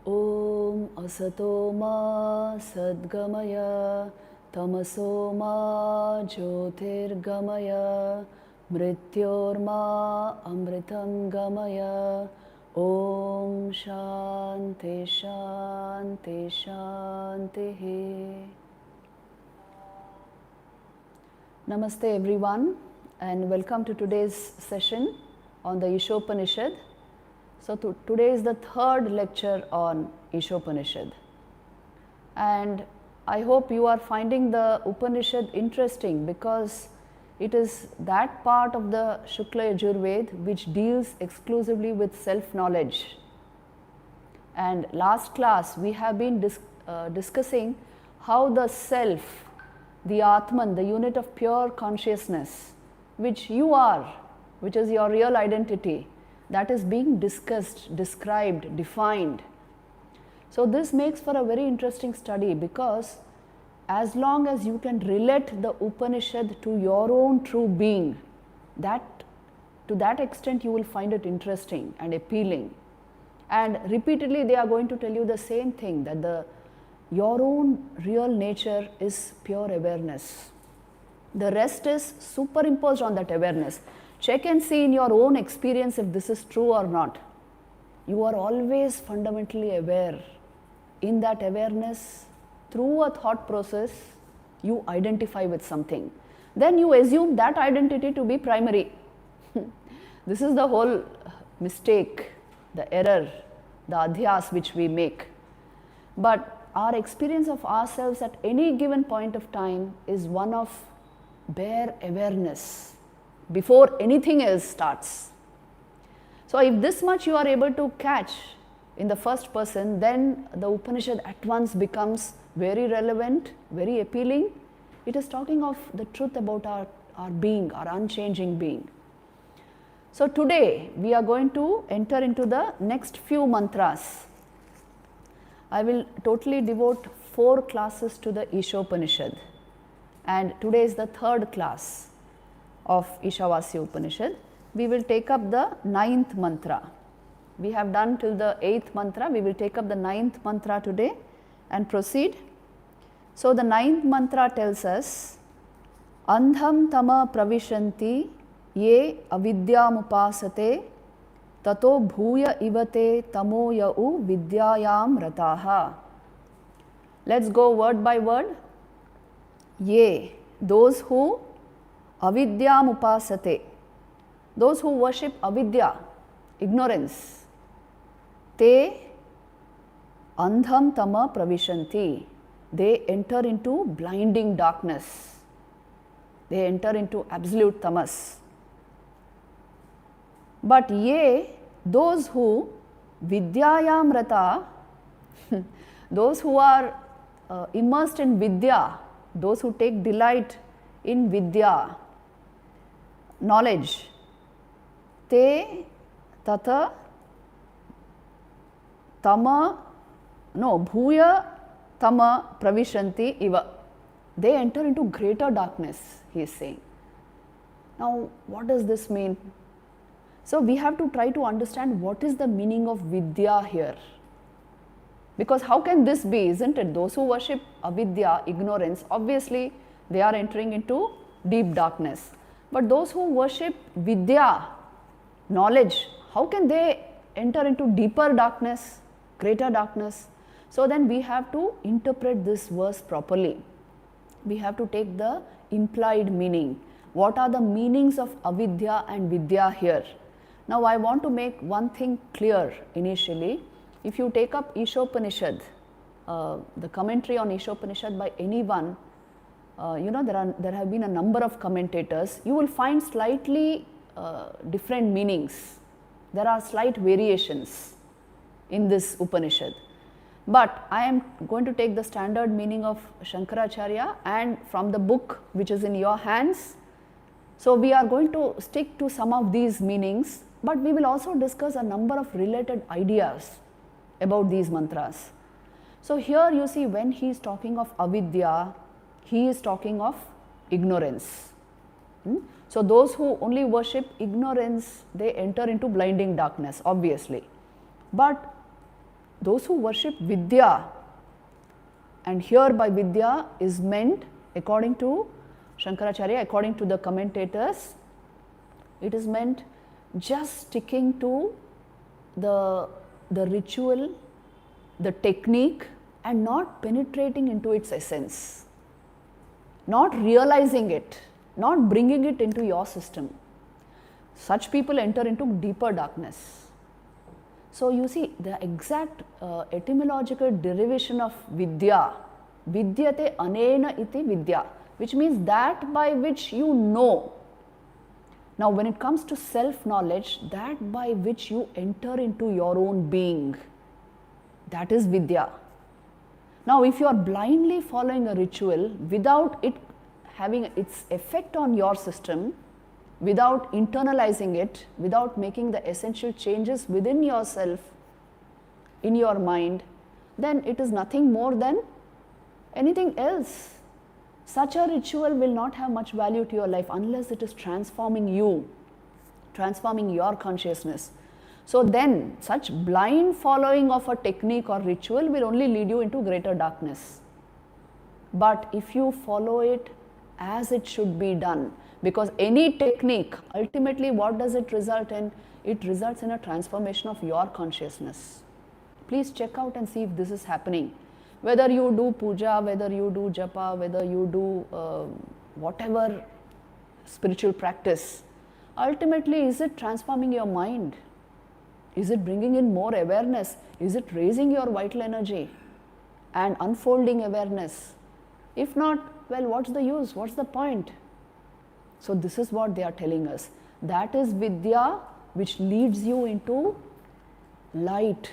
Om Asato Ma Sadgamaya Tamaso Ma Jyotirgamaya Mrityorma Amritam Gamaya Om Shanti Shanti Shanti. Namaste everyone and welcome to today's session on the Isha Upanishad. So today is the third lecture on Isha Upanishad, and I hope you are finding the Upanishad interesting because it is that part of the Shukla Yajurveda which deals exclusively with self-knowledge. And last class we have been discussing how the self, the Atman, the unit of pure consciousness, which you are, which is your real identity, that is being discussed, described, defined. So this makes for a very interesting study because as long as you can relate the Upanishad to your own true being, to that extent you will find it interesting and appealing. And repeatedly they are going to tell you the same thing, that your own real nature is pure awareness. The rest is superimposed on that awareness. Check and see in your own experience if this is true or not. You are always fundamentally aware. In that awareness, through a thought process, you identify with something. Then you assume that identity to be primary. This is the whole mistake, the error, the adhyas which we make. But our experience of ourselves at any given point of time is one of bare awareness before anything else starts. So if this much you are able to catch in the first person, then the Upanishad at once becomes very relevant, very appealing. It is talking of the truth about our being, our unchanging being. So today we are going to enter into the next few mantras. I will totally devote 4 classes to the Isha Upanishad, and today is the third class of Ishavasya Upanishad. We will take up the 9th mantra. We have done till the 8th mantra. We will take up the 9th mantra today and proceed. So the 9th mantra tells us, Andham tama pravishanti ye avidyamupasate tato bhuya ivate tamo yau vidyayam rataha. Let's go word by word. Ye, those who avidyam upasate, those who worship avidya, ignorance, te andham tama pravishanti, they enter into blinding darkness, they enter into absolute tamas. But ye, those who vidyayam rata, those who are immersed in vidya, those who take delight in vidya, knowledge, te tata tama bhuya tama pravishanti iva, they enter into greater darkness, he is saying. Now what does this mean? So we have to try to understand what is the meaning of vidya here, because how can this be, isn't it? Those who worship avidya, ignorance, obviously they are entering into deep darkness. But those who worship vidya, knowledge, how can they enter into deeper darkness, greater darkness? So then we have to interpret this verse properly. We have to take the implied meaning. What are the meanings of avidya and vidya here? Now I want to make one thing clear initially. If you take up Isha Upanishad, the commentary on Isha Upanishad by anyone, there have been a number of commentators, you will find slightly different meanings. There are slight variations in this Upanishad. But I am going to take the standard meaning of Shankaracharya and from the book which is in your hands. So we are going to stick to some of these meanings, but we will also discuss a number of related ideas about these mantras. So here you see, when he is talking of avidya, he is talking of ignorance. So those who only worship ignorance, they enter into blinding darkness, obviously. But those who worship Vidya, and here by Vidya is meant, according to Shankaracharya, according to the commentators, it is meant just sticking to the ritual, the technique, and not penetrating into its essence, not realizing it, not bringing it into your system. Such people enter into deeper darkness. So you see, the exact etymological derivation of Vidya, Vidyate anena iti Vidya, which means that by which you know. Now when it comes to self-knowledge, that by which you enter into your own being, that is Vidya. Now if you are blindly following a ritual without it having its effect on your system, without internalizing it, without making the essential changes within yourself, in your mind, then it is nothing more than anything else. Such a ritual will not have much value to your life unless it is transforming you, transforming your consciousness. So then, such blind following of a technique or ritual will only lead you into greater darkness. But if you follow it as it should be done, because any technique, ultimately what does it result in? It results in a transformation of your consciousness. Please check out and see if this is happening. Whether you do puja, whether you do japa, whether you do whatever spiritual practice, ultimately is it transforming your mind? Is it bringing in more awareness? Is it raising your vital energy and unfolding awareness? If not, well, what's the use? What's the point? So this is what they are telling us. That is Vidya, which leads you into light,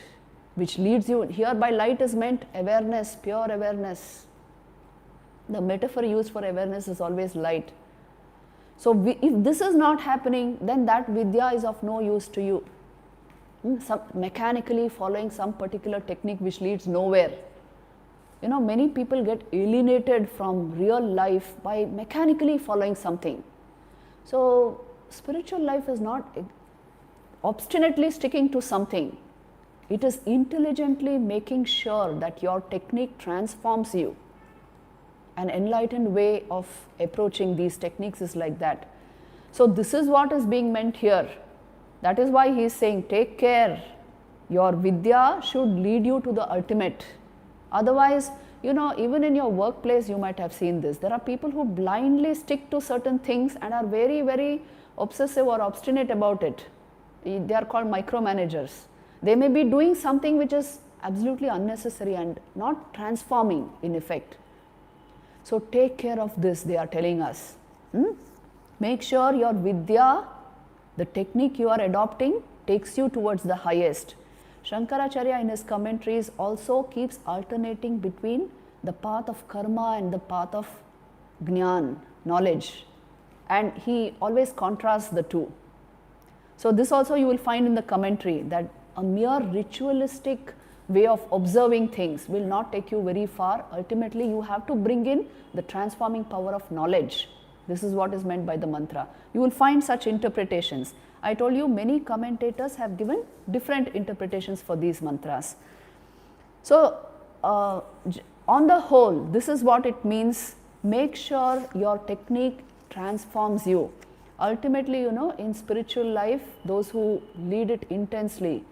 which leads you, here by light is meant awareness, pure awareness. The metaphor used for awareness is always light. So if this is not happening, then that Vidya is of no use to you. Mechanically following some particular technique which leads nowhere. You know, many people get alienated from real life by mechanically following something. So spiritual life is not obstinately sticking to something. It is intelligently making sure that your technique transforms you. An enlightened way of approaching these techniques is like that. So this is what is being meant here. That is why he is saying, take care. Your Vidya should lead you to the ultimate. Otherwise, you know, even in your workplace you might have seen this. There are people who blindly stick to certain things and are very, very obsessive or obstinate about it. They are called micromanagers. They may be doing something which is absolutely unnecessary and not transforming in effect. So take care of this, they are telling us. Make sure your Vidya, the technique you are adopting, takes you towards the highest. Shankaracharya in his commentaries also keeps alternating between the path of karma and the path of jnana, knowledge. And he always contrasts the two. So this also you will find in the commentary, that a mere ritualistic way of observing things will not take you very far. Ultimately, you have to bring in the transforming power of knowledge. This is what is meant by the mantra. You will find such interpretations. I told you many commentators have given different interpretations for these mantras. So, on the whole, this is what it means. Make sure your technique transforms you. Ultimately, you know, in spiritual life, those who lead it intensely,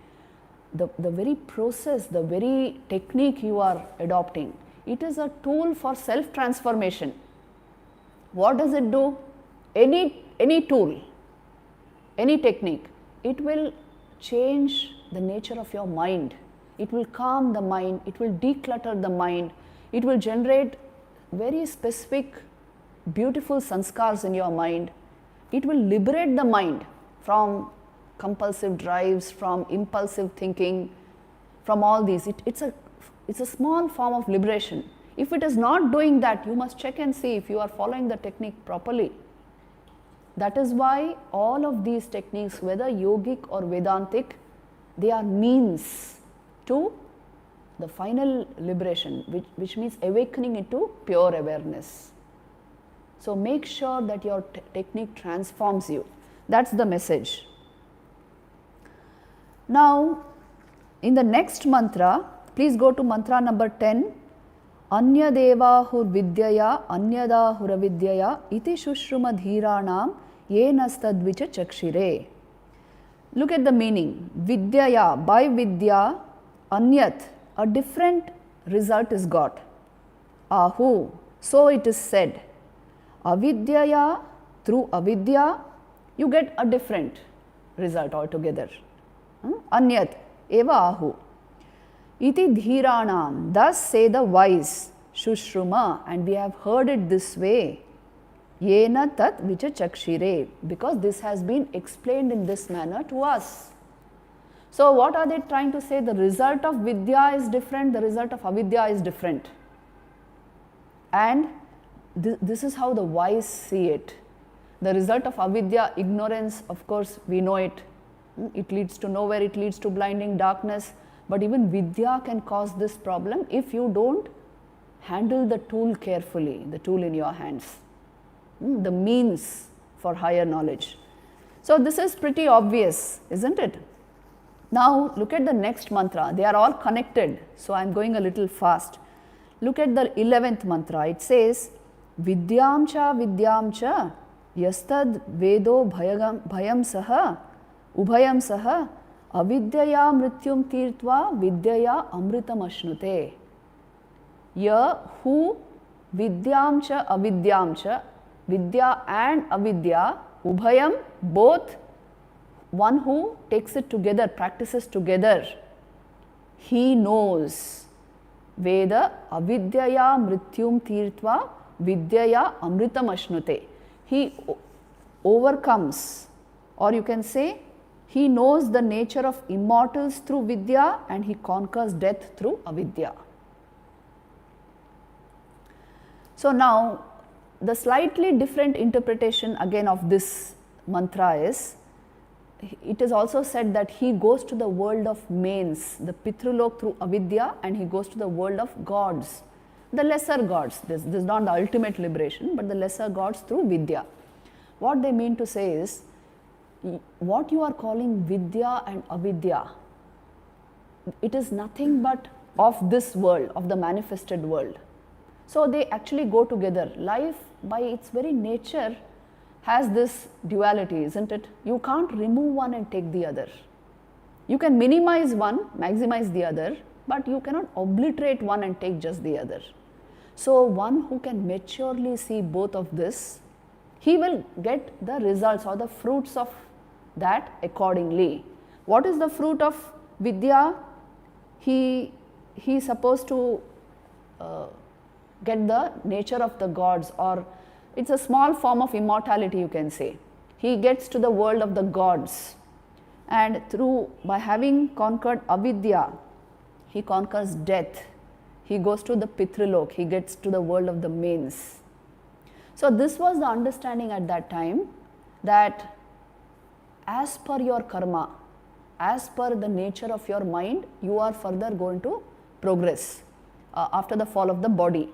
the very process, the very technique you are adopting, it is a tool for self-transformation. What does it do? Any tool, any technique, it will change the nature of your mind. It will calm the mind, it will declutter the mind, it will generate very specific, beautiful sanskars in your mind. It will liberate the mind from compulsive drives, from impulsive thinking, from all these. It's a small form of liberation. If it is not doing that, you must check and see if you are following the technique properly. That is why all of these techniques, whether yogic or Vedantic, they are means to the final liberation, which means awakening into pure awareness. So make sure that your technique transforms you. That's the message. Now, in the next mantra, please go to mantra number 10. Anyadevahur vidyaya anyada huravidyaya iti shushruma dhiranam yenastadvicha chakshire. Look at the meaning. Vidyaya, by vidya, anyat, a different result is got. Ahu, so it is said. Avidyaya, through avidya, you get a different result altogether. Anyat, eva ahu. Iti dhiranam, thus say the wise, shushruma, and we have heard it this way. Yena tat vicha chakshire, because this has been explained in this manner to us. So what are they trying to say? The result of vidya is different, the result of avidya is different. And this is how the wise see it. The result of avidya, ignorance, of course we know it. It leads to nowhere, it leads to blinding darkness. But even vidya can cause this problem if you don't handle the tool carefully, the tool in your hands, the means for higher knowledge. So this is pretty obvious, isn't it? Now look at the next mantra. They are all connected, so I am going a little fast. Look at the 11th mantra. It says, Vidyamcha yastad vedo bhayam saha ubhayam saha avidyaya mrityum tirtva vidyaya amritam ashnute. Here, who vidyamcha avidyamcha, vidya and avidya, ubhayam, both, one who takes it together, practices together, he knows. Veda avidyaya mrityum tirtva vidyaya amritam ashnute. He overcomes, or you can say, he knows the nature of immortals through vidya and he conquers death through avidya. So now, the slightly different interpretation again of this mantra is, it is also said that he goes to the world of manes, the Pitrulok through avidya, and he goes to the world of gods, the lesser gods. This is not the ultimate liberation, but the lesser gods through vidya. What they mean to say is, what you are calling vidya and avidya, it is nothing but of this world, of the manifested world. So they actually go together. Life by its very nature has this duality, isn't it? You can't remove one and take the other. You can minimize one, maximize the other, but you cannot obliterate one and take just the other. So one who can maturely see both of this, he will get the results or the fruits of that accordingly. What is the fruit of vidya? He is supposed to get the nature of the gods, or it's a small form of immortality, you can say. He gets to the world of the gods, and by having conquered avidya, he conquers death. He goes to the Pitrulok, he gets to the world of the manes. So this was the understanding at that time, that as per your karma, as per the nature of your mind, you are further going to progress after the fall of the body.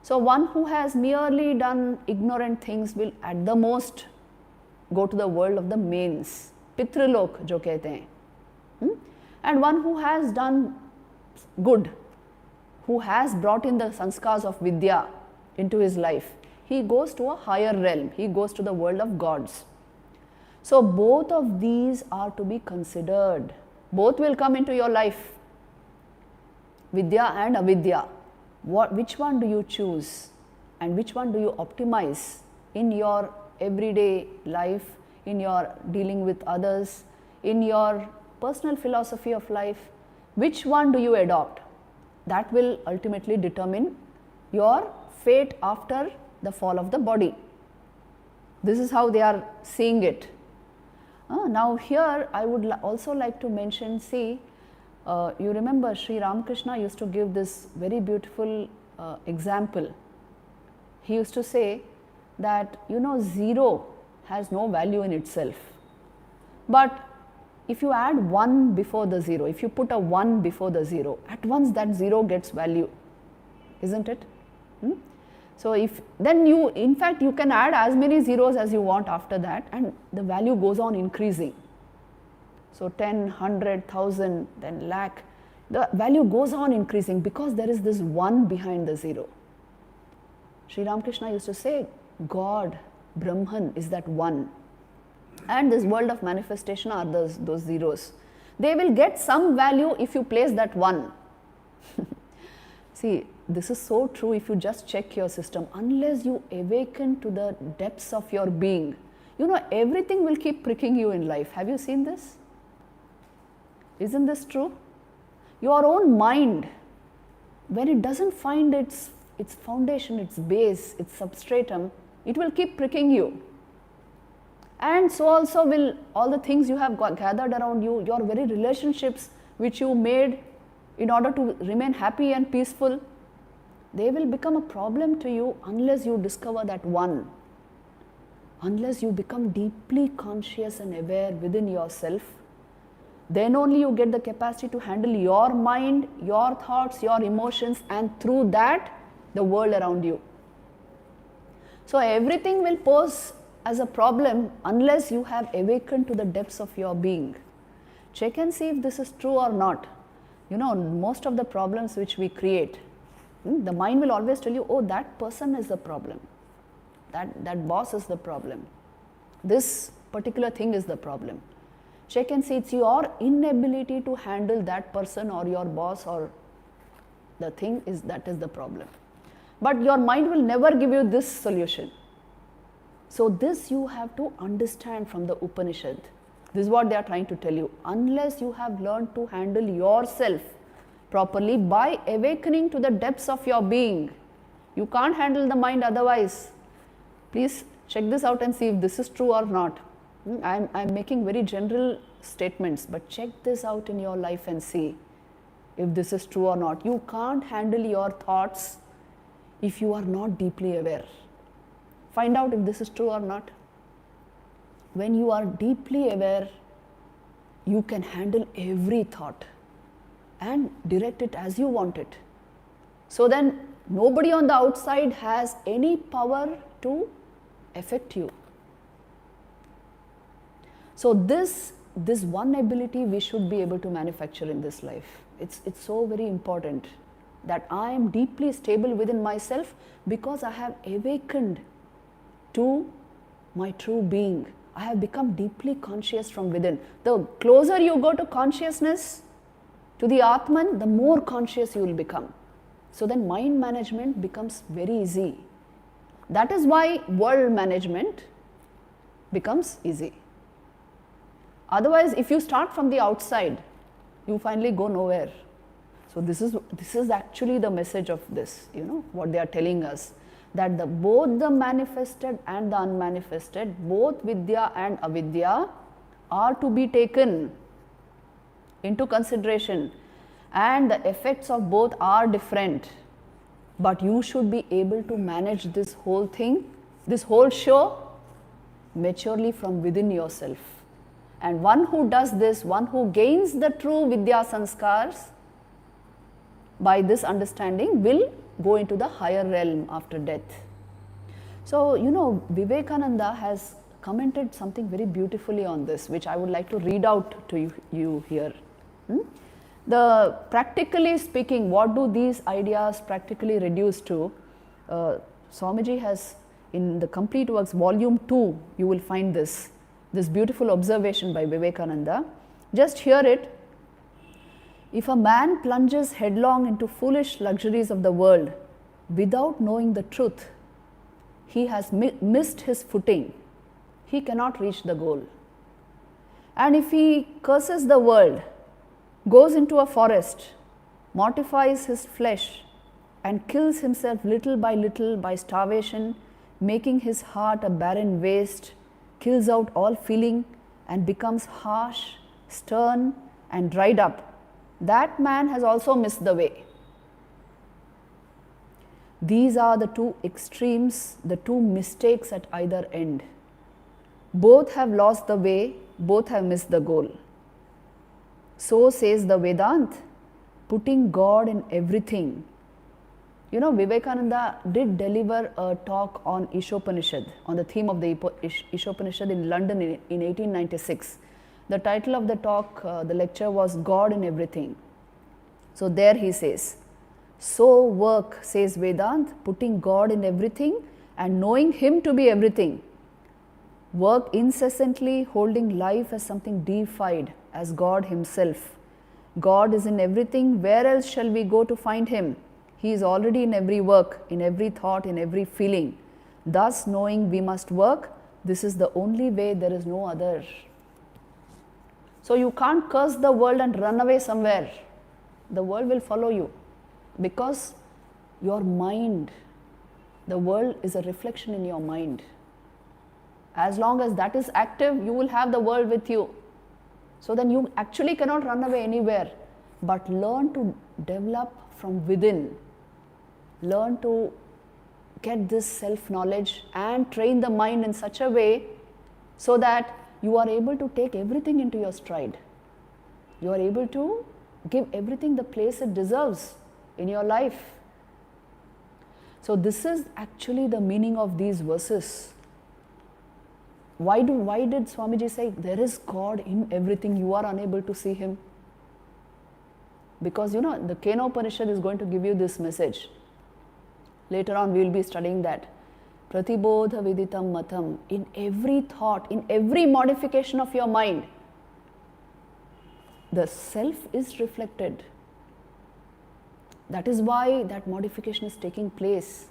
So one who has merely done ignorant things will at the most go to the world of the manes, Pitrulok jo kehte hain. And one who has done good, who has brought in the sanskars of vidya into his life, he goes to a higher realm, he goes to the world of gods. So both of these are to be considered. Both will come into your life, vidya and avidya. Which one do you choose and which one do you optimize in your everyday life, in your dealing with others, in your personal philosophy of life? Which one do you adopt? That will ultimately determine your fate after the fall of the body. This is how they are seeing it. Now here I would also like to mention, see, you remember Sri Ramakrishna used to give this very beautiful example. He used to say that, zero has no value in itself. But if you add 1 before the 0, if you put a 1 before the 0, at once that 0 gets value, isn't it? So then in fact you can add as many zeros as you want after that, and the value goes on increasing. So 10, 100, 1000, then lakh. The value goes on increasing because there is this one behind the zero. Sri Ramakrishna used to say, God, Brahman is that one. And this world of manifestation are those zeros. They will get some value if you place that one. See, this is so true if you just check your system. Unless you awaken to the depths of your being, everything will keep pricking you in life. Have you seen this? Isn't this true? Your own mind, when it doesn't find its foundation, its base, its substratum, it will keep pricking you. And so also will all the things you have gathered around you, your very relationships which you made in order to remain happy and peaceful, they will become a problem to you unless you discover that one. Unless you become deeply conscious and aware within yourself, then only you get the capacity to handle your mind, your thoughts, your emotions, and through that, the world around you. So everything will pose as a problem unless you have awakened to the depths of your being. Check and see if this is true or not. Most of the problems which we create, the mind will always tell you, oh, that person is the problem. That boss is the problem. This particular thing is the problem. Check and see it's your inability to handle that person or your boss or the thing that is the problem. But your mind will never give you this solution. So this you have to understand from the Upanishad. This is what they are trying to tell you. Unless you have learned to handle yourself properly by awakening to the depths of your being, you can't handle the mind otherwise. Please check this out and see if this is true or not. I'm making very general statements, but check this out in your life and see if this is true or not. You can't handle your thoughts if you are not deeply aware. Find out if this is true or not. When you are deeply aware, you can handle every thought and direct it as you want it. So then nobody on the outside has any power to affect you. So this one ability we should be able to manufacture in this life. It's so very important that I am deeply stable within myself because I have awakened to my true being. I have become deeply conscious from within. The closer you go to consciousness, to the Atman, the more conscious you will become. So then mind management becomes very easy. That is why world management becomes easy. Otherwise, if you start from the outside, you finally go nowhere. So this is actually the message of this, what they are telling us. That both the manifested and the unmanifested, both Vidya and Avidya are to be taken into consideration, and the effects of both are different. But you should be able to manage this whole thing, this whole show, maturely from within yourself. And one who does this, one who gains the true Vidya sanskars by this understanding will go into the higher realm after death. So, Vivekananda has commented something very beautifully on this, which I would like to read out to you here. Practically speaking, what do these ideas practically reduce to? Swamiji has, in the Complete Works, Volume 2, you will find this beautiful observation by Vivekananda. Just hear it. If a man plunges headlong into foolish luxuries of the world without knowing the truth, he has missed his footing. He cannot reach the goal. And if he curses the world, goes into a forest, mortifies his flesh, and kills himself little by starvation, making his heart a barren waste, kills out all feeling, and becomes harsh, stern, and dried up, that man has also missed the way. These are the two extremes, the two mistakes at either end. Both have lost the way, both have missed the goal. So says the Vedanta, putting God in everything. Vivekananda did deliver a talk on Isha Upanishad, on the theme of the Isha Upanishad in London in 1896. The title of the talk, the lecture was God in Everything. So there he says, so work, says Vedanta, putting God in everything and knowing Him to be everything. Work incessantly, holding life as something deified, as God Himself. God is in everything, where else shall we go to find Him? He is already in every work, in every thought, in every feeling. Thus, knowing we must work, this is the only way, there is no other. So you can't curse the world and run away somewhere. The world will follow you because your mind, the world is a reflection in your mind. As long as that is active, you will have the world with you. So then you actually cannot run away anywhere, but learn to develop from within. Learn to get this self-knowledge and train the mind in such a way so that you are able to take everything into your stride. You are able to give everything the place it deserves in your life. So this is actually the meaning of these verses. Why did Swamiji say, there is God in everything, you are unable to see Him? Because the Kena Upanishad is going to give you this message. Later on we will be studying that. Pratibodha viditam matam, in every thought, in every modification of your mind, the self is reflected. That is why that modification is taking place.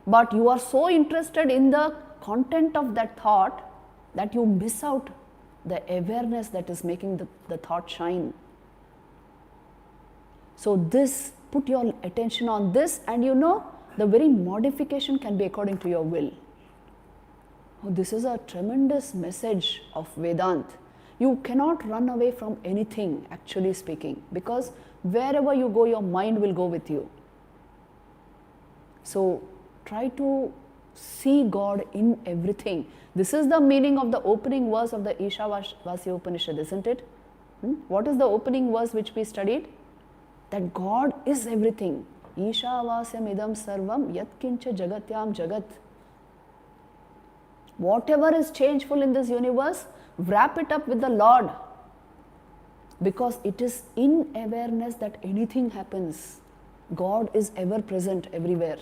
But you are so interested in the content of that thought that you miss out the awareness that is making the thought shine. So this, put your attention on this, and the very modification can be according to your will. Oh, this is a tremendous message of Vedanta. You cannot run away from anything, actually speaking, because wherever you go, your mind will go with you. So try to see God in everything. This is the meaning of the opening verse of the Isha Vasyam Upanishad, isn't it? What is the opening verse which we studied? That God is everything. Isha Vasyam idam sarvam yat kincha jagatyam jagat. Whatever is changeful in this universe, wrap it up with the Lord. Because it is in awareness that anything happens. God is ever present everywhere.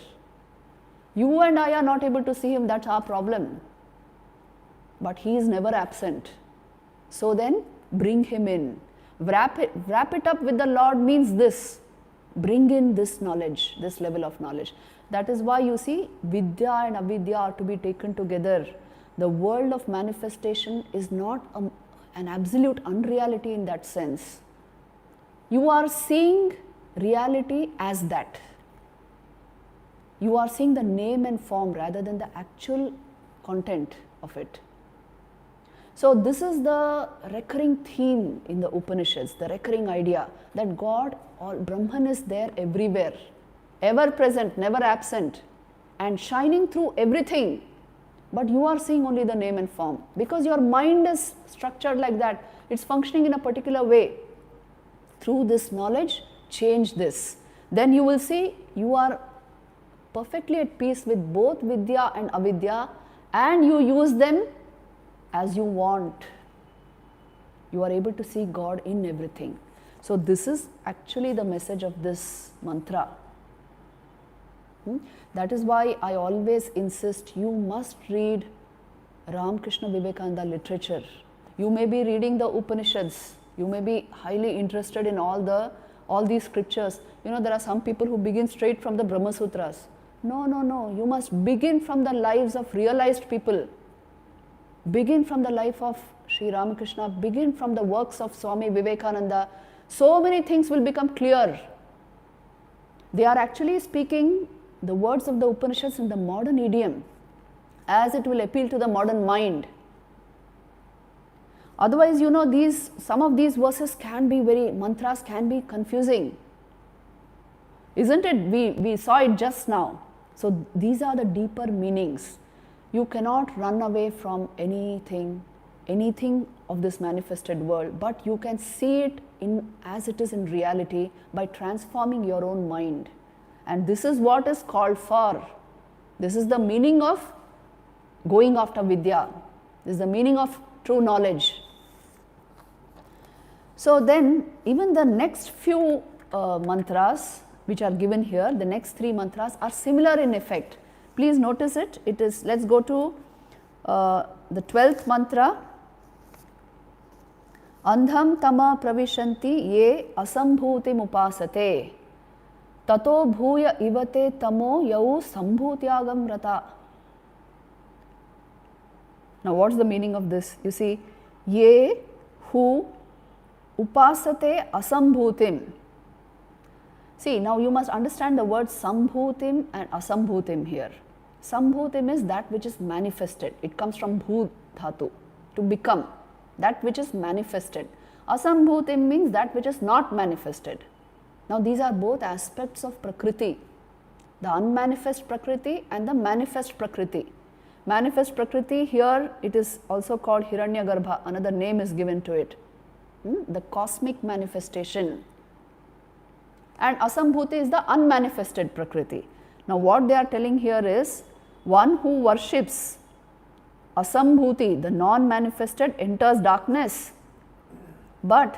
You and I are not able to see Him, that's our problem. But He is never absent. So then, bring Him in. Wrap it up with the Lord means this. Bring in this knowledge, this level of knowledge. That is why you see, Vidya and Avidya are to be taken together. The world of manifestation is not an absolute unreality in that sense. You are seeing reality as that. You are seeing the name and form rather than the actual content of it. So this is the recurring theme in the Upanishads, the recurring idea that God or Brahman is there everywhere, ever present, never absent, and shining through everything. But you are seeing only the name and form because your mind is structured like that. It's functioning in a particular way. Through this knowledge, change this. Then you will see you are perfectly at peace with both Vidya and Avidya, and you use them as you want. You are able to see God in everything. So this is actually the message of this mantra. That is why I always insist you must read Ramakrishna Vivekananda literature. You may be reading the Upanishads. You may be highly interested in all these scriptures. There are some people who begin straight from the Brahma Sutras. No. You must begin from the lives of realized people. Begin from the life of Sri Ramakrishna. Begin from the works of Swami Vivekananda. So many things will become clear. They are actually speaking the words of the Upanishads in the modern idiom, as it will appeal to the modern mind. Otherwise, some of these verses can be mantras can be confusing. Isn't it? We saw it just now. So these are the deeper meanings. You cannot run away from anything of this manifested world, but you can see it as it is in reality by transforming your own mind. And this is what is called for. This is the meaning of going after Vidya. This is the meaning of true knowledge. So then even the next few mantras which are given here, the next 3 mantras are similar in effect. Please notice it. It is, let's go to the 12th mantra. Andham tama pravishanti ye asambhutim upasate tato bhuya ivate tamo yau sambhutyagam rata. Now what's the meaning of this? You see, ye who upasate asambhutim. See, now you must understand the words sambhutim and asambhutim here. Sambhutim is that which is manifested. It comes from bhut dhatu, to become, that which is manifested. Asambhutim means that which is not manifested. Now these are both aspects of Prakriti, the unmanifest Prakriti and the manifest Prakriti. Manifest Prakriti, here it is also called Hiranyagarbha, another name is given to it, the cosmic manifestation. And Asambhuti is the unmanifested Prakriti. Now what they are telling here is, one who worships Asambhuti, the non-manifested, enters darkness. But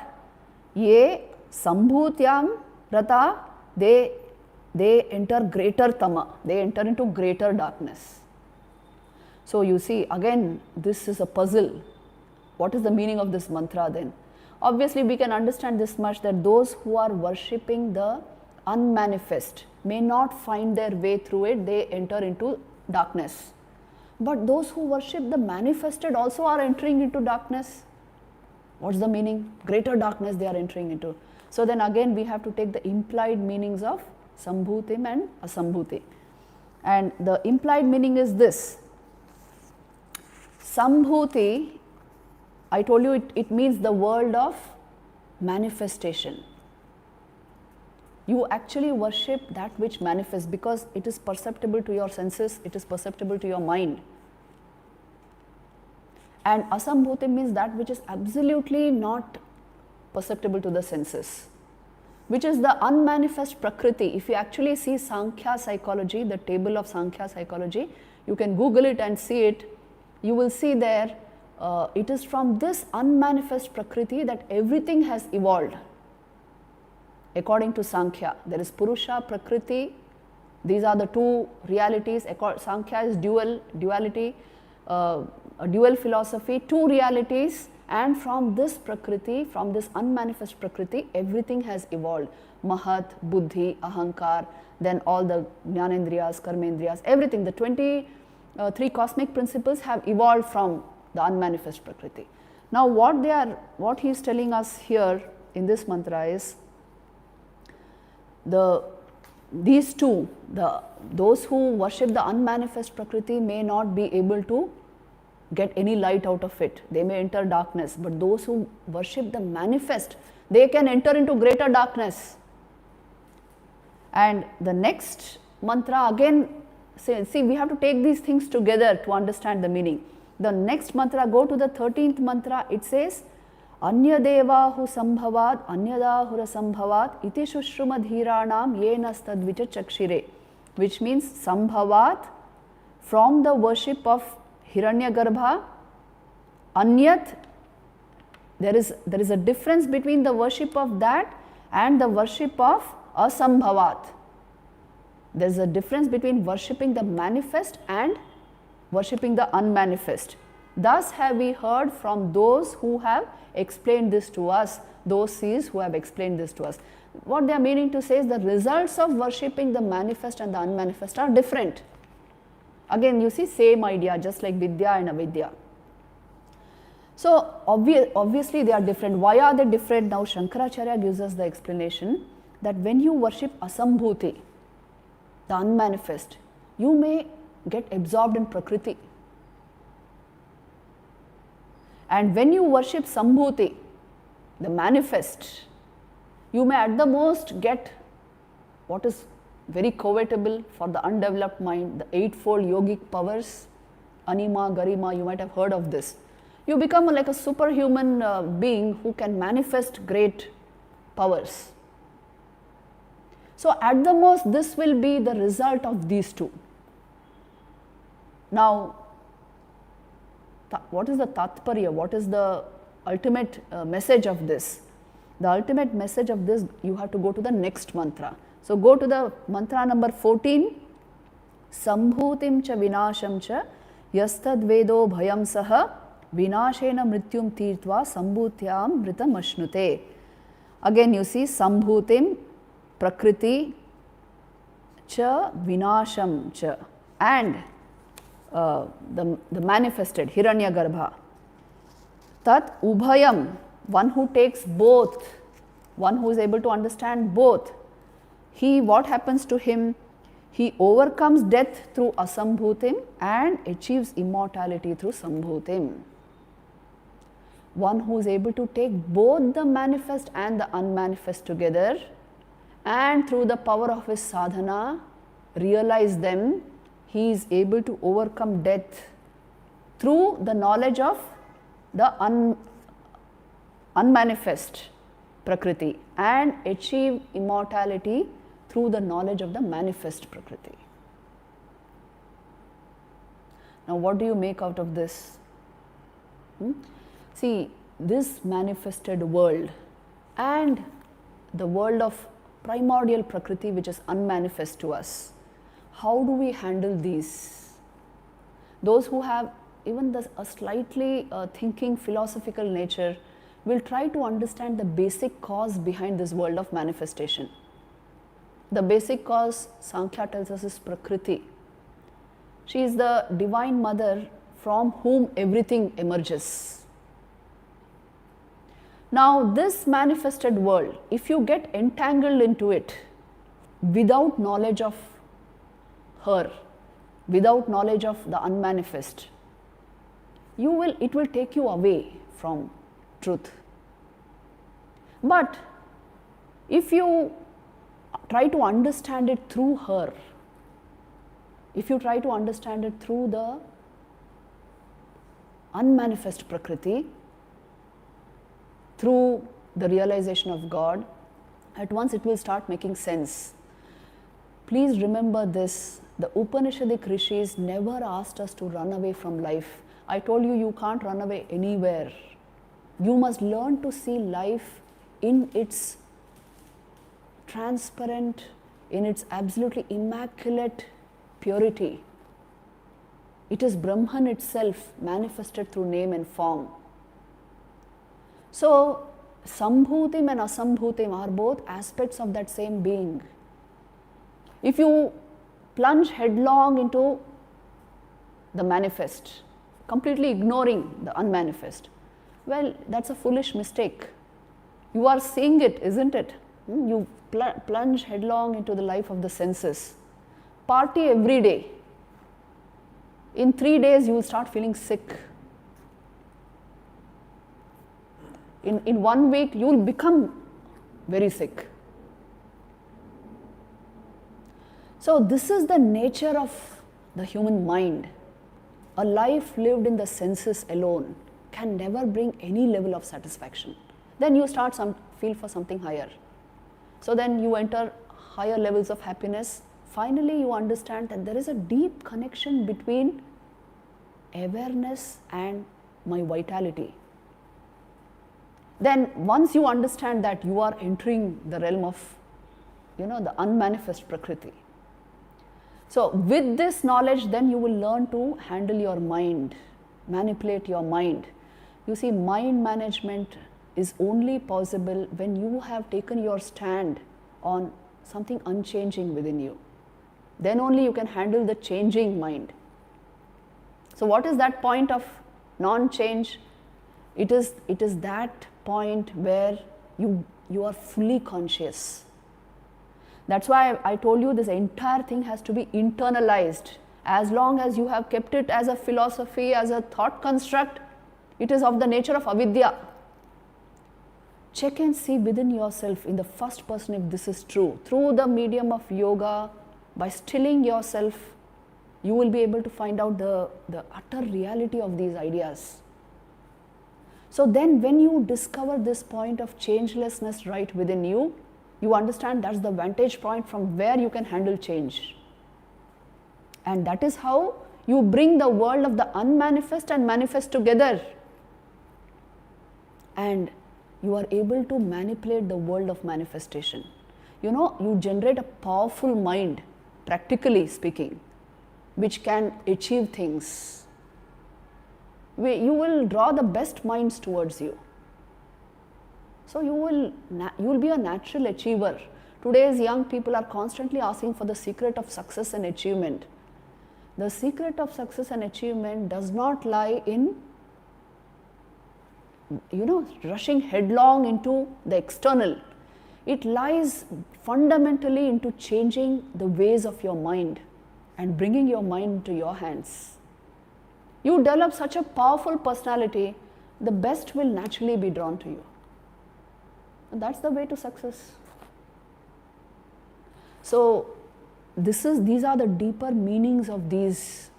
ye sambhutyam rata, they enter greater tama, they enter into greater darkness. So you see, again this is a puzzle. What is the meaning of this mantra then? Obviously we can understand this much, that those who are worshipping the unmanifest may not find their way through it, they enter into darkness. But those who worship the manifested also are entering into darkness. What's the meaning? Greater darkness they are entering into. So then again we have to take the implied meanings of Sambhutim and Asambhuti. And the implied meaning is this. Sambhuti, I told you it means the world of manifestation. You actually worship that which manifests because it is perceptible to your senses, it is perceptible to your mind. And Asambhuti means that which is absolutely not perceptible to the senses, which is the unmanifest Prakriti. If you actually see Sankhya psychology, the table of Sankhya psychology, you can Google it and see it. You will see there, it is from this unmanifest Prakriti that everything has evolved. According to Sankhya, there is Purusha, Prakriti. These are the two realities. Sankhya is duality, a dual philosophy, two realities, and from this Prakriti, from this unmanifest Prakriti, everything has evolved. Mahat, Buddhi, Ahankar, then all the Jnanendriyas, Karmendriyas, everything, the 23 cosmic principles have evolved from the unmanifest Prakriti. Now what he is telling us here in this mantra is, these two, those who worship the unmanifest Prakriti may not be able to get any light out of it. They may enter darkness, but those who worship the manifest, they can enter into greater darkness. And the next mantra again, see we have to take these things together to understand the meaning. The next mantra, go to the 13th mantra, it says, Anyadevahu sambhavat anyadahura sambhavat iti shushrumadhiranam yenastadvicha chakshire, which means sambhavat, from the worship of Hiranyagarbha, anyat, there is a difference between the worship of that and the worship of asambhavat. There is a difference between worshipping the manifest and worshipping the unmanifest. Thus have we heard from those who have explained this to us, those seers who have explained this to us. What they are meaning to say is the results of worshipping the manifest and the unmanifest are different. Again, you see, same idea, just like Vidya and Avidya. So obviously they are different. Why are they different? Now Shankaracharya gives us the explanation that when you worship Asambhuti, the unmanifest, you may get absorbed in Prakriti. And when you worship Sambhuti, the manifest, you may at the most get what is very covetable for the undeveloped mind, the eightfold yogic powers, Anima, Garima, you might have heard of this. You become like a superhuman being who can manifest great powers. So at the most, this will be the result of these two. Now, what is the tatparya? What is the ultimate message of this? the ultimate message of this, you have to go to the next mantra. So go to the mantra number 14. Sambhutim cha vinasham cha yastad vedo bhayam saha vinashena mrityum tirtva sambhutyam vritam ashnute. Again you see sambhutim, prakriti, cha vinasham cha, and the manifested Hiranyagarbha. Tat ubhayam, one who takes both, one who is able to understand both. He, what happens to him? He overcomes death through asambhutim and achieves immortality through sambhutim. One who is able to take both the manifest and the unmanifest together, and through the power of his sadhana realize them, he is able to overcome death through the knowledge of the unmanifest Prakriti and achieve immortality through the knowledge of the manifest Prakriti. Now what do you make out of this? See, this manifested world and the world of primordial Prakriti, which is unmanifest to us, how do we handle these? Those who have even a slightly thinking philosophical nature will try to understand the basic cause behind this world of manifestation. The basic cause, Sankhya tells us, is Prakriti. She is the divine mother from whom everything emerges. Now this manifested world, if you get entangled into it without knowledge of her, without knowledge of the unmanifest, it will take you away from truth. But if you try to understand it through her, if you try to understand it through the unmanifest Prakriti, through the realization of God, at once it will start making sense. Please remember this, the Upanishadic rishis never asked us to run away from life. I told you, you can't run away anywhere. You must learn to see life in its transparent, in its absolutely immaculate purity. It is Brahman itself manifested through name and form. So, Sambhutim and Asambhutim are both aspects of that same being. If you plunge headlong into the manifest, completely ignoring the unmanifest, well, that's a foolish mistake. You are seeing it, isn't it? You plunge headlong into the life of the senses. Party every day. In 3 days, you will start feeling sick. In 1 week, you will become very sick. So this is the nature of the human mind. A life lived in the senses alone can never bring any level of satisfaction. Then you start feel for something higher. So then you enter higher levels of happiness. Finally, you understand that there is a deep connection between awareness and my vitality. Then once you understand that, you are entering the realm of, the unmanifest Prakriti. So with this knowledge, then you will learn to handle your mind, manipulate your mind. You see, mind management is only possible when you have taken your stand on something unchanging within you. Then only you can handle the changing mind. So what is that point of non-change? It is that point where you are fully conscious. That's why I told you this entire thing has to be internalized. As long as you have kept it as a philosophy, as a thought construct, it is of the nature of avidya. Check and see within yourself in the first person if this is true. Through the medium of yoga, by stilling yourself, you will be able to find out the utter reality of these ideas. So then when you discover this point of changelessness right within you, you understand that's the vantage point from where you can handle change. And that is how you bring the world of the unmanifest and manifest together. And you are able to manipulate the world of manifestation. You know, you generate a powerful mind, practically speaking, which can achieve things. You will draw the best minds towards you. So you will be a natural achiever. Today's young people are constantly asking for the secret of success and achievement. The secret of success and achievement does not lie in, rushing headlong into the external. It lies fundamentally into changing the ways of your mind and bringing your mind into your hands. You develop such a powerful personality, the best will naturally be drawn to you. And that's the way to success. So, these are the deeper meanings of these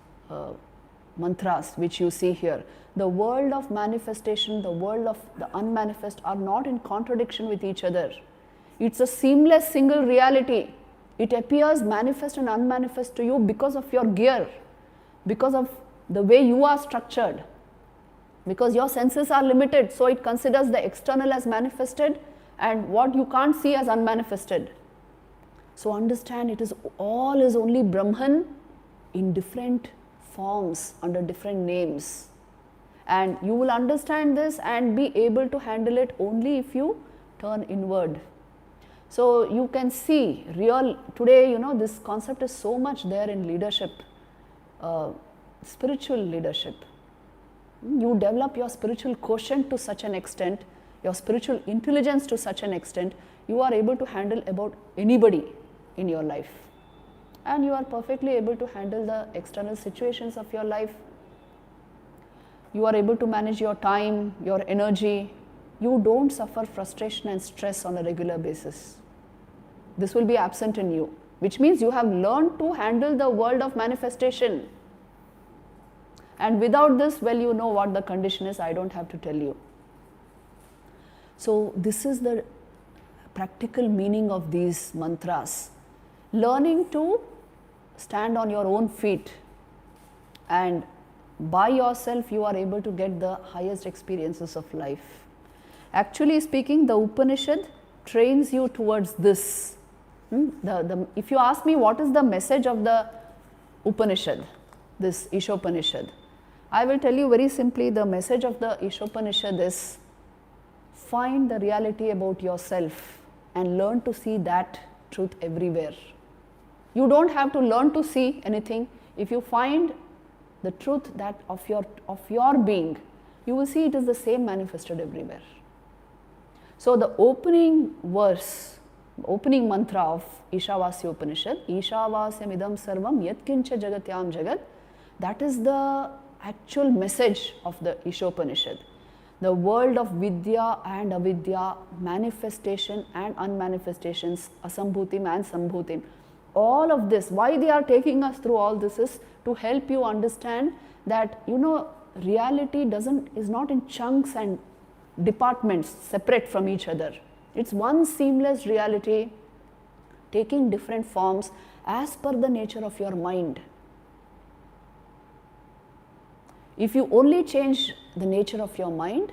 mantras which you see here. The world of manifestation, the world of the unmanifest are not in contradiction with each other. It's a seamless single reality. It appears manifest and unmanifest to you because of your gear, because of the way you are structured, because your senses are limited, so it considers the external as manifested and what you can't see as unmanifested. So understand, all is only Brahman in different forms under different names, and you will understand this and be able to handle it only if you turn inward. So you can see today, this concept is so much there in leadership, spiritual leadership. You develop your spiritual quotient to such an extent, your spiritual intelligence to such an extent, you are able to handle about anybody in your life. And you are perfectly able to handle the external situations of your life. You are able to manage your time, your energy. You don't suffer frustration and stress on a regular basis. This will be absent in you, which means you have learned to handle the world of manifestation. And without this, well, you know what the condition is, I don't have to tell you. So this is the practical meaning of these mantras. Learning to stand on your own feet, and by yourself you are able to get the highest experiences of life. Actually speaking, the Upanishad trains you towards this. If you ask me what is the message of the Upanishad, this Isha Upanishad, I will tell you very simply, the message of the Isha Upanishad is find the reality about yourself and learn to see that truth everywhere. You don't have to learn to see anything. If you find the truth that of your being, you will see it is the same manifested everywhere. So the opening verse, opening mantra of Ishavasya Upanishad, Ishavasya idam sarvam yatkincha jagatyam jagat, that is the actual message of the Isha Upanishad. The world of Vidya and Avidya, manifestation and unmanifestations, Asambhutim and Sambhutim. All of this, why they are taking us through all this is to help you understand that, reality is not in chunks and departments separate from each other. It's one seamless reality taking different forms as per the nature of your mind. If you only change the nature of your mind,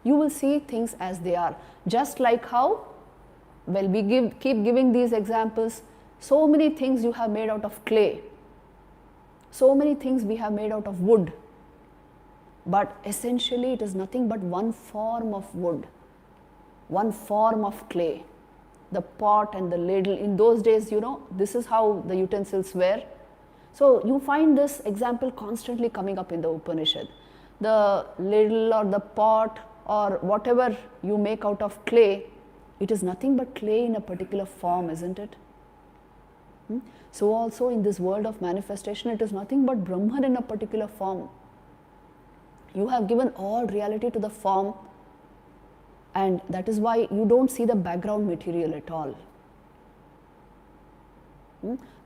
you will see things as they are. Just like how, well, we keep giving these examples, so many things you have made out of clay, so many things we have made out of wood, but essentially it is nothing but one form of wood, one form of clay. The pot and the ladle, in those days, this is how the utensils were. So you find this example constantly coming up in the Upanishad. The ladle or the pot or whatever you make out of clay, it is nothing but clay in a particular form, isn't it? So also in this world of manifestation, it is nothing but Brahman in a particular form. You have given all reality to the form, and that is why you don't see the background material at all.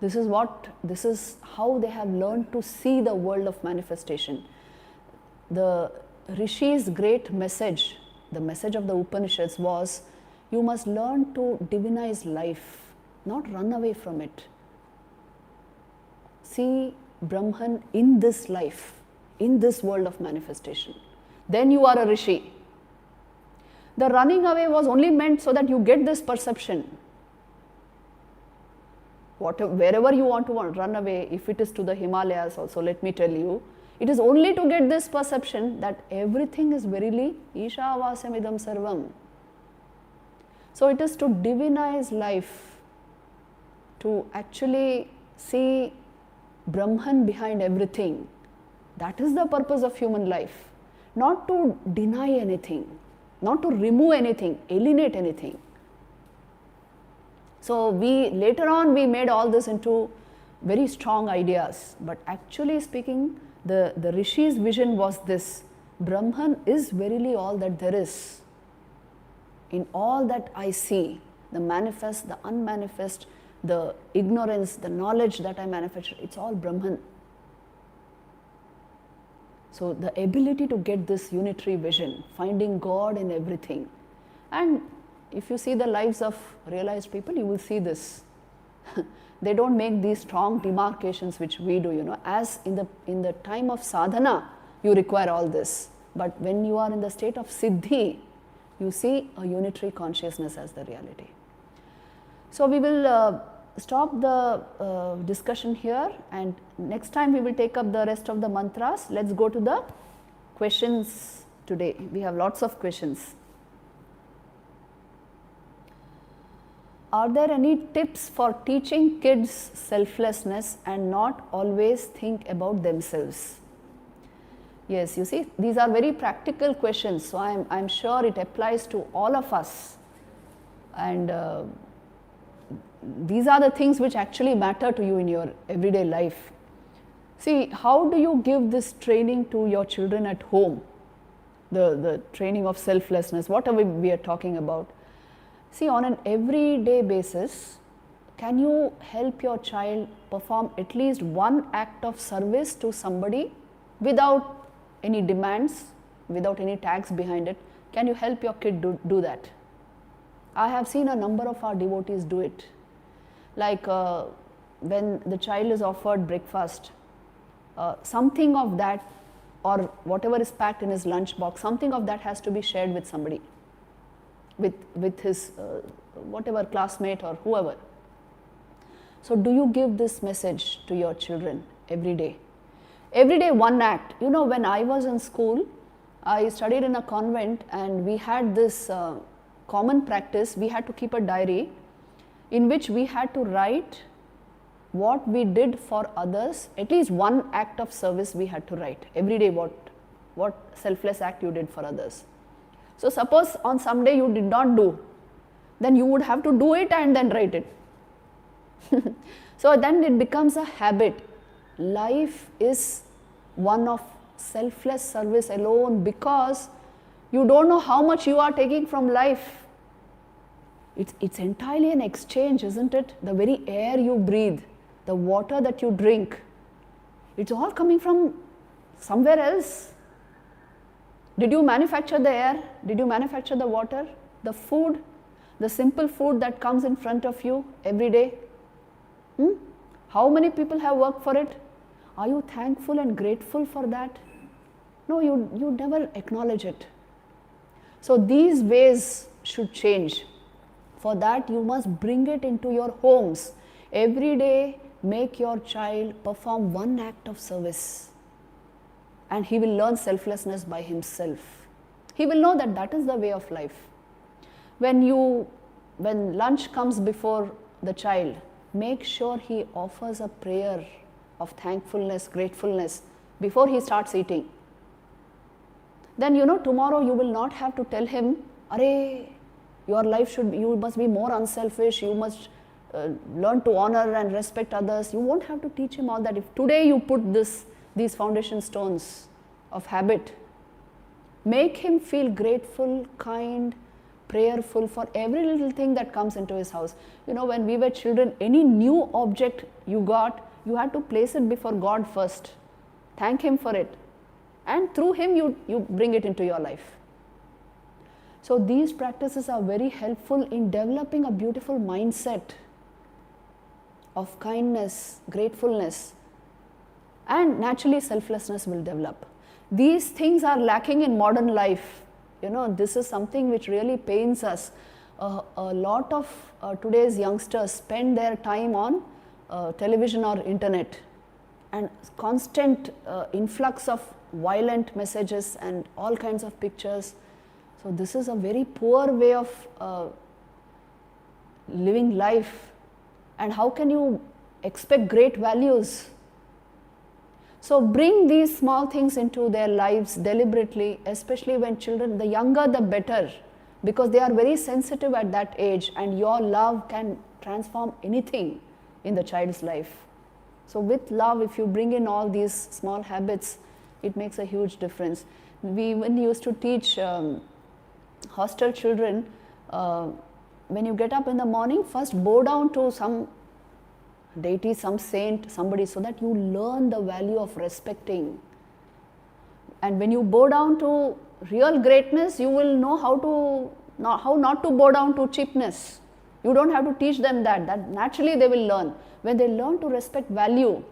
This is how they have learned to see the world of manifestation. The Rishi's great message, the message of the Upanishads was, you must learn to divinize life, not run away from it. See Brahman in this life, in this world of manifestation. Then you are a Rishi. The running away was only meant so that you get this perception. Wherever you want to run away, if it is to the Himalayas also, let me tell you, it is only to get this perception that everything is verily Isha Vasyam idam sarvam. So it is to divinize life, to actually see Brahman behind everything. That is the purpose of human life. Not to deny anything, not to remove anything, alienate anything. So later on we made all this into very strong ideas, but actually speaking, the Rishi's vision was this: Brahman is verily all that there is. In all that I see, the manifest, the unmanifest, the ignorance, the knowledge that I manifest, it's all Brahman. So the ability to get this unitary vision, finding God in everything. And if you see the lives of realized people, you will see this. They don't make these strong demarcations which we do, As in the time of sadhana, you require all this. But when you are in the state of siddhi, you see a unitary consciousness as the reality. So we will stop the discussion here, and next time we will take up the rest of the mantras. Let's go to the questions today. We have lots of questions. Are there any tips for teaching kids selflessness and not always think about themselves? Yes, you see, these are very practical questions, so I'm sure it applies to all of us. And these are the things which actually matter to you in your everyday life. See, how do you give this training to your children at home? The training of selflessness, whatever we are talking about. See, on an everyday basis, can you help your child perform at least one act of service to somebody without any demands, without any tags behind it? Can you help your kid do that? I have seen a number of our devotees do it. Like when the child is offered breakfast, something of that, or whatever is packed in his lunch box, something of that has to be shared with somebody, with his whatever classmate or whoever. So do you give this message to your children every day? Every day one act. When I was in school, I studied in a convent, and we had this common practice. We had to keep a diary in which we had to write what we did for others. At least one act of service we had to write every day, what selfless act you did for others. So suppose on some day you did not do, then you would have to do it and then write it. So then it becomes a habit. Life is one of selfless service alone, because you don't know how much you are taking from life. It's entirely an exchange, isn't it? The very air you breathe, the water that you drink, it's all coming from somewhere else. Did you manufacture the air? Did you manufacture the water? The food, the simple food that comes in front of you every day? How many people have worked for it? Are you thankful and grateful for that? No, you never acknowledge it. So these ways should change. For that, you must bring it into your homes. Every day, make your child perform one act of service, and he will learn selflessness by himself. He will know that that is the way of life. When lunch comes before the child, make sure he offers a prayer of thankfulness, gratefulness before he starts eating. Then tomorrow you will not have to tell him, "Arey, your life you must be more unselfish, you must learn to honor and respect others." You won't have to teach him all that. If today you put these foundation stones of habit, make him feel grateful, kind, prayerful for every little thing that comes into his house. When we were children, any new object you got, you had to place it before God first. Thank Him for it. And through Him, you bring it into your life. So these practices are very helpful in developing a beautiful mindset of kindness, gratefulness, and naturally selflessness will develop. These things are lacking in modern life. This is something which really pains us. A lot of today's youngsters spend their time on television or internet, and constant influx of violent messages and all kinds of pictures. So this is a very poor way of living life, and how can you expect great values? So bring these small things into their lives deliberately, especially when children, the younger the better, because they are very sensitive at that age, and your love can transform anything in the child's life. So with love, if you bring in all these small habits, it makes a huge difference. We even used to teach hostel children, when you get up in the morning, first bow down to some deity, some saint, somebody, so that you learn the value of respecting. And when you bow down to real greatness, you will know how not to bow down to cheapness. You don't have to teach them that naturally they will learn. When they learn to respect value,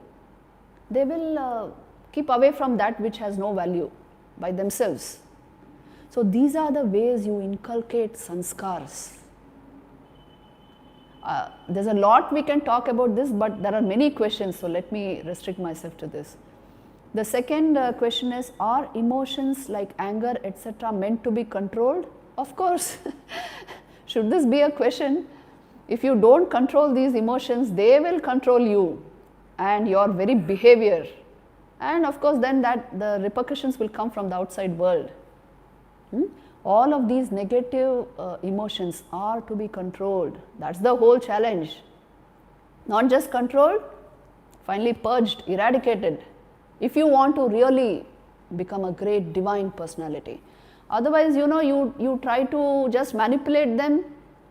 they will keep away from that which has no value by themselves. So these are the ways you inculcate sanskars. There's a lot we can talk about this, but there are many questions, so let me restrict myself to this. The second question is, are emotions like anger, etc. meant to be controlled? Of course. Should this be a question? If you don't control these emotions, they will control you and your very behavior. And of course, then the repercussions will come from the outside world. All of these negative emotions are to be controlled. That's the whole challenge. Not just controlled, finally purged, eradicated, if you want to really become a great divine personality. Otherwise, you try to just manipulate them,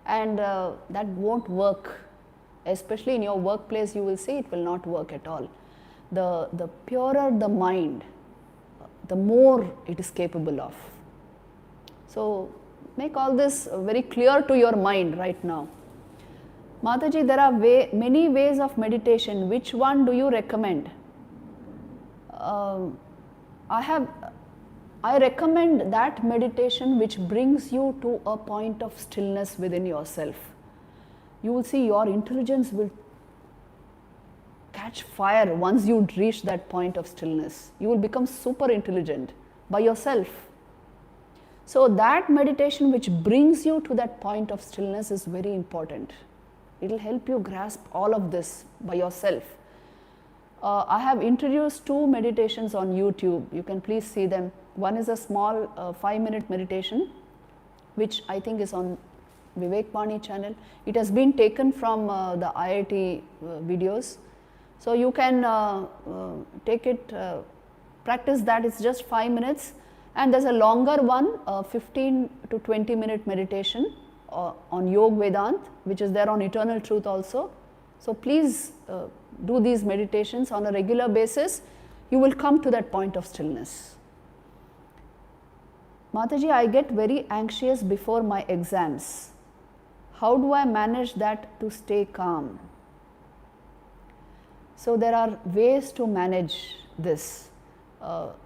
and that won't work. Especially in your workplace, you will see it will not work at all. The purer the mind, the more it is capable of. So make all this very clear to your mind right now. Mataji, there are many ways of meditation. Which one do you recommend? I recommend that meditation which brings you to a point of stillness within yourself. You will see your intelligence will catch fire once you reach that point of stillness. You will become super intelligent by yourself. So that meditation which brings you to that point of stillness is very important. It will help you grasp all of this by yourself. I have introduced 2 meditations on YouTube. You can please see them. One is a small 5-minute meditation, which I think is on Vivek Vani channel. It has been taken from the IIT videos. So you can take it, practice that. It's just 5 minutes. And there's a longer one, 15 to 20-minute meditation on Yoga Vedanta, which is there on Eternal Truth also. So please do these meditations on a regular basis. You will come to that point of stillness. Mataji, I get very anxious before my exams. How do I manage that to stay calm? So there are ways to manage this.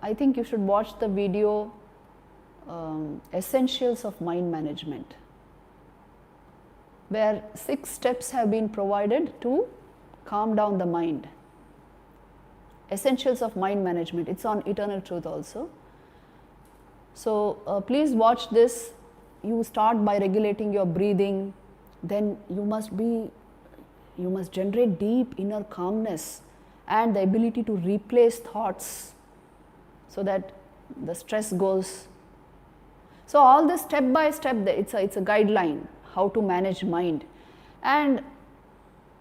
I think you should watch the video Essentials of Mind Management, where 6 steps have been provided to calm down the mind. Essentials of Mind Management, it's on Eternal Truth also. So please watch this. You start by regulating your breathing, then you must generate deep inner calmness and the ability to replace thoughts so that the stress goes. So all this step by step, it's a guideline how to manage mind. And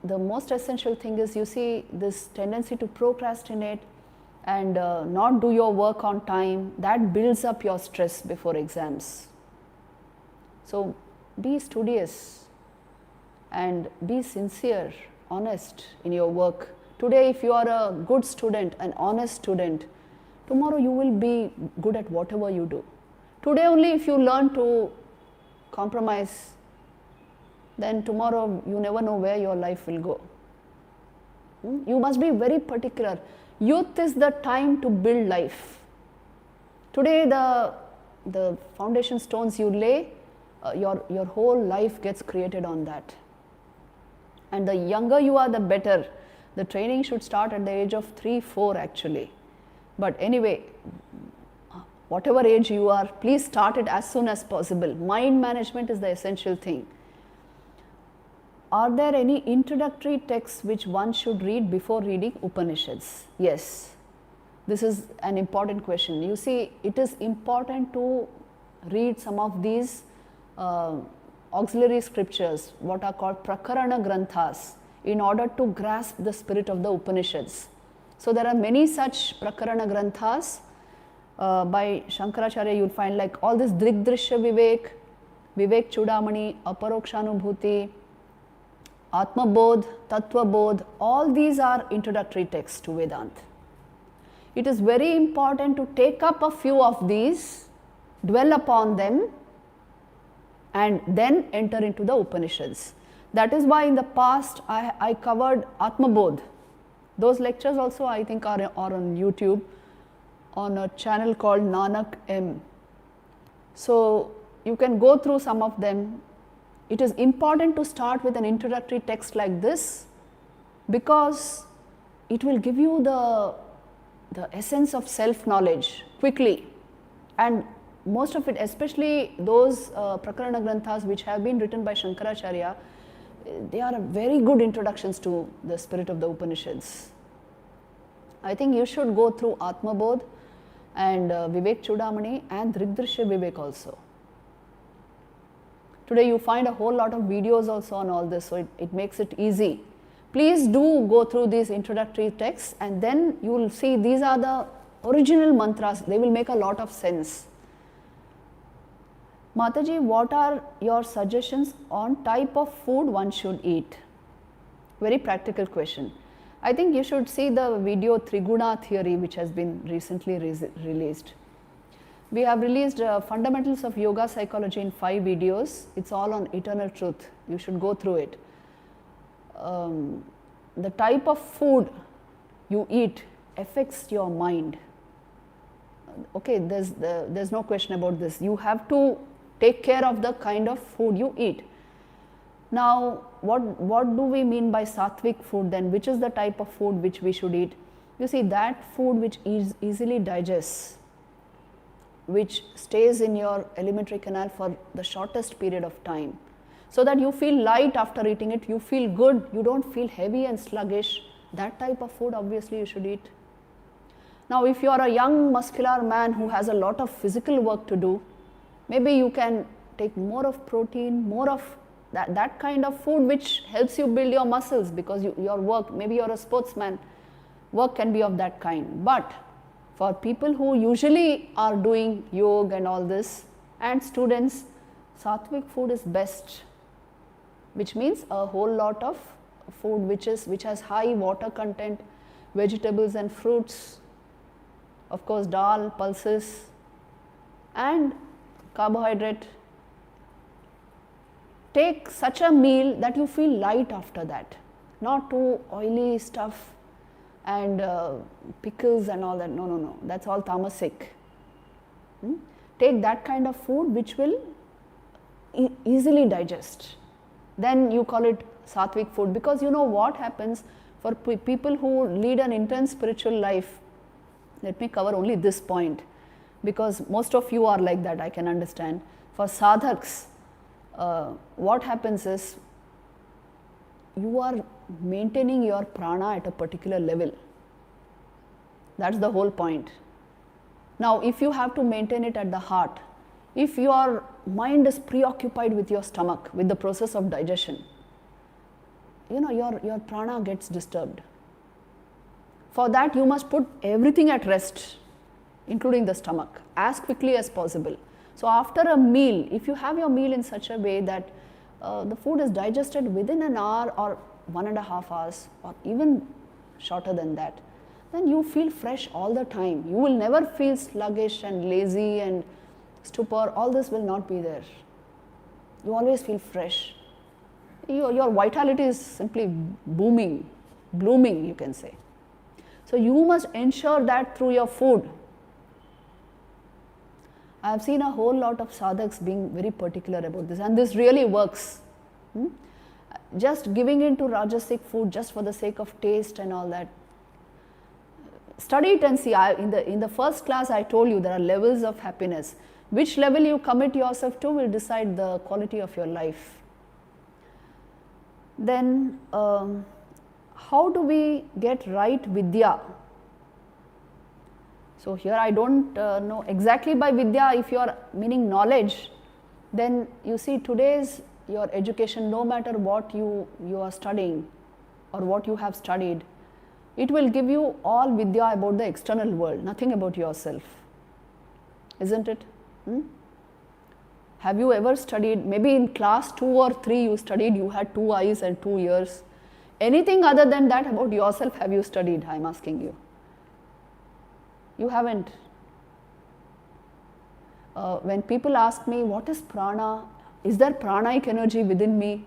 the most essential thing is, you see, this tendency to procrastinate and not do your work on time, that builds up your stress before exams. So be studious and be sincere, honest in your work. Today, if you are a good student, an honest student, tomorrow you will be good at whatever you do. Today only if you learn to compromise, then tomorrow you never know where your life will go. You must be very particular. Youth is the time to build life. Today the the foundation stones you lay, your whole life gets created on that. And the younger you are, the better. The training should start at the age of 3, 4 actually. But anyway, whatever age you are, please start it as soon as possible. Mind management is the essential thing. Are there any introductory texts which one should read before reading Upanishads? Yes. This is an important question. You see, it is important to read some of these auxiliary scriptures, what are called Prakarana Granthas, in order to grasp the spirit of the Upanishads. So there are many such Prakarana Granthas by Shankaracharya. You'll find like all this Drigdrishya Vivek, Vivek Chudamani, Aparokshanubhuti, Atma Bodh, Tattva Bodh, all these are introductory texts to Vedanta. It is very important to take up a few of these, dwell upon them, and then enter into the Upanishads. That is why in the past I covered Atma Bodh. Those lectures also I think are on YouTube on a channel called Nanak M. So you can go through some of them. It is important to start with an introductory text like this because it will give you the essence of self-knowledge quickly. And most of it, especially those Prakarana Granthas which have been written by Shankaracharya, they are very good introductions to the spirit of the Upanishads. I think you should go through Atma Bodh and Vivek Chudamani and Drigdrishya Vivek also. Today you find a whole lot of videos also on all this, so it makes it easy. Please do go through these introductory texts and then you will see these are the original mantras. They will make a lot of sense. Mataji, what are your suggestions on type of food one should eat? Very practical question. I think you should see the video Triguna theory which has been recently released. We have released Fundamentals of Yoga Psychology in 5 videos. It's all on eternal truth. You should go through it. The type of food you eat affects your mind. Okay, there's no question about this. You have to take care of the kind of food you eat. Now, what do we mean by sattvic food then? Which is the type of food which we should eat? You see, that food which is easily digests, which stays in your alimentary canal for the shortest period of time, so that you feel light after eating it, you feel good, you don't feel heavy and sluggish. That type of food obviously you should eat. Now, if you are a young muscular man who has a lot of physical work to do, maybe you can take more of protein, more of that kind of food which helps you build your muscles, because your work, maybe you are a sportsman, work can be of that kind. But for people who usually are doing yoga and all this, and students, sattvic food is best, which means a whole lot of food which has high water content, vegetables and fruits, of course dal, pulses, and carbohydrate. Take such a meal that you feel light after that, not too oily stuff and pickles and all that. No, that's all tamasic. Take that kind of food which will easily digest. Then you call it sattvic food, because you know what happens for people who lead an intense spiritual life. Let me cover only this point, because most of you are like that, I can understand. For sadhaks, what happens is you are maintaining your prana at a particular level. That's the whole point. Now, if you have to maintain it at the heart, if your mind is preoccupied with your stomach, with the process of digestion, you know, your prana gets disturbed. For that, you must put everything at rest, including the stomach, as quickly as possible. So after a meal, if you have your meal in such a way that the food is digested within an hour or 1.5 hours, or even shorter than that, then you feel fresh all the time. You will never feel sluggish and lazy and stupor. All this will not be there. You always feel fresh. Your vitality is simply blooming, you can say. So you must ensure that through your food. I have seen a whole lot of sadhaks being very particular about this, and this really works. Just giving in to rajasic food just for the sake of taste and all that. Study it and see. In the first class I told you there are levels of happiness. Which level you commit yourself to will decide the quality of your life. Then how do we get right vidya? So here I don't know exactly by vidya. If you are meaning knowledge, then you see today's your education, no matter what you are studying or what you have studied, it will give you all vidya about the external world, nothing about yourself, isn't it? Have you ever studied, maybe in class 2 or 3 you studied, you had 2 eyes and 2 ears. Anything other than that about yourself have you studied, I am asking you? You haven't. When people ask me, what is prana? Is there pranic energy within me?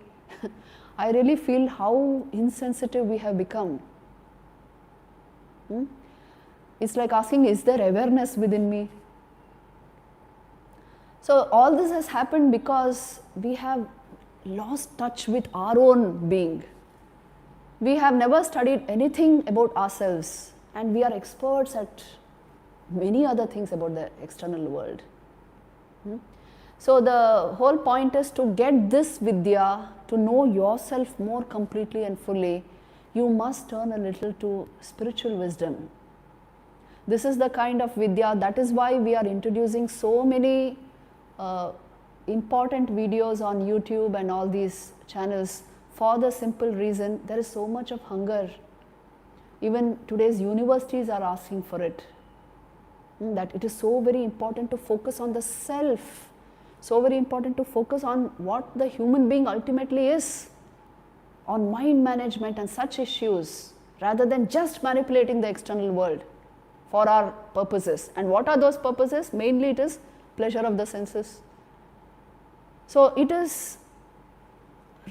I really feel how insensitive we have become. It's like asking, is there awareness within me? So all this has happened because we have lost touch with our own being. We have never studied anything about ourselves, and we are experts at many other things about the external world. So the whole point is to get this vidya, to know yourself more completely and fully, you must turn a little to spiritual wisdom. This is the kind of vidya, that is why we are introducing so many important videos on YouTube and all these channels, for the simple reason there is so much of hunger. Even today's universities are asking for it. That it is so very important to focus on the self, so very important to focus on what the human being ultimately is, on mind management and such issues, rather than just manipulating the external world for our purposes. And what are those purposes? Mainly it is pleasure of the senses. So it is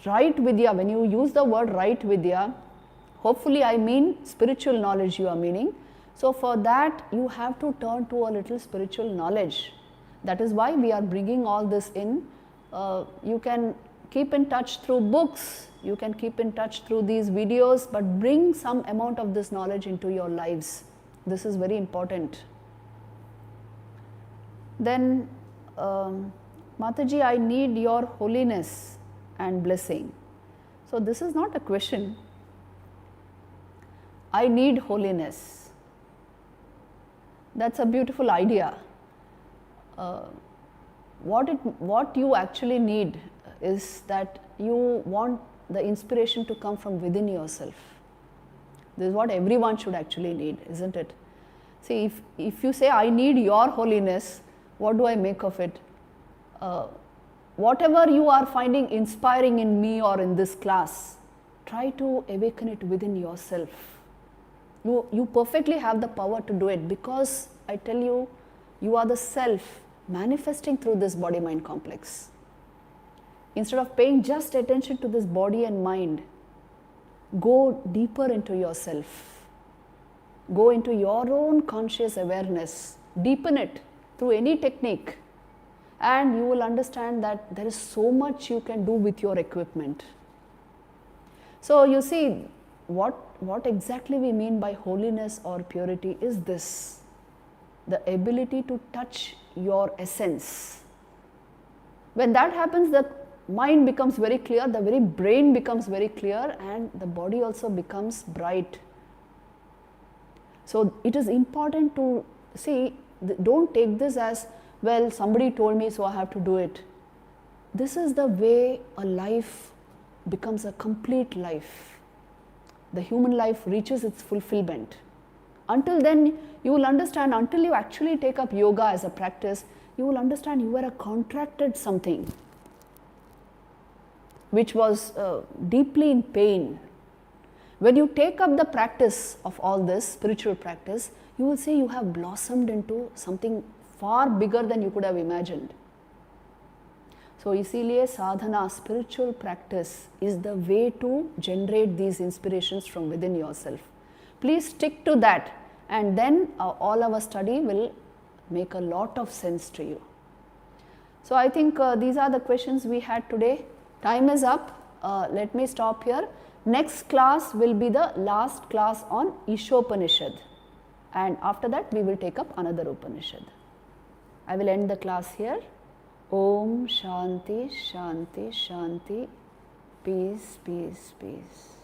right vidya. When you use the word right vidya, hopefully I mean spiritual knowledge you are meaning. So for that you have to turn to a little spiritual knowledge. That is why we are bringing all this in. You can keep in touch through books, you can keep in touch through these videos, but bring some amount of this knowledge into your lives. This is very important. Then, Mataji, I need your holiness and blessing. So this is not a question. I need holiness. That's a beautiful idea. What you actually need is that you want the inspiration to come from within yourself. This is what everyone should actually need, isn't it? See, if you say, I need your holiness, what do I make of it? Whatever you are finding inspiring in me or in this class, try to awaken it within yourself. You perfectly have the power to do it, because I tell you, you are the self manifesting through this body-mind complex. Instead of paying just attention to this body and mind, go deeper into yourself. Go into your own conscious awareness. Deepen it through any technique, and you will understand that there is so much you can do with your equipment. So you see, what exactly we mean by holiness or purity is this: the ability to touch your essence. When that happens, the mind becomes very clear, the very brain becomes very clear, and the body also becomes bright. So it is important to see, don't take this as, well, somebody told me so I have to do it. This is the way a life becomes a complete life. The human life reaches its fulfillment. Until then, you will understand, until you actually take up yoga as a practice, you will understand you are a contracted something which was deeply in pain. When you take up the practice of all this, spiritual practice, you will see you have blossomed into something far bigger than you could have imagined. So, इसीलिए sadhana, spiritual practice, is the way to generate these inspirations from within yourself. Please stick to that, and then all our study will make a lot of sense to you. So I think these are the questions we had today. Time is up. Let me stop here. Next class will be the last class on Isha Upanishad, and after that we will take up another Upanishad. I will end the class here. Om Shanti Shanti Shanti. Peace, peace, peace.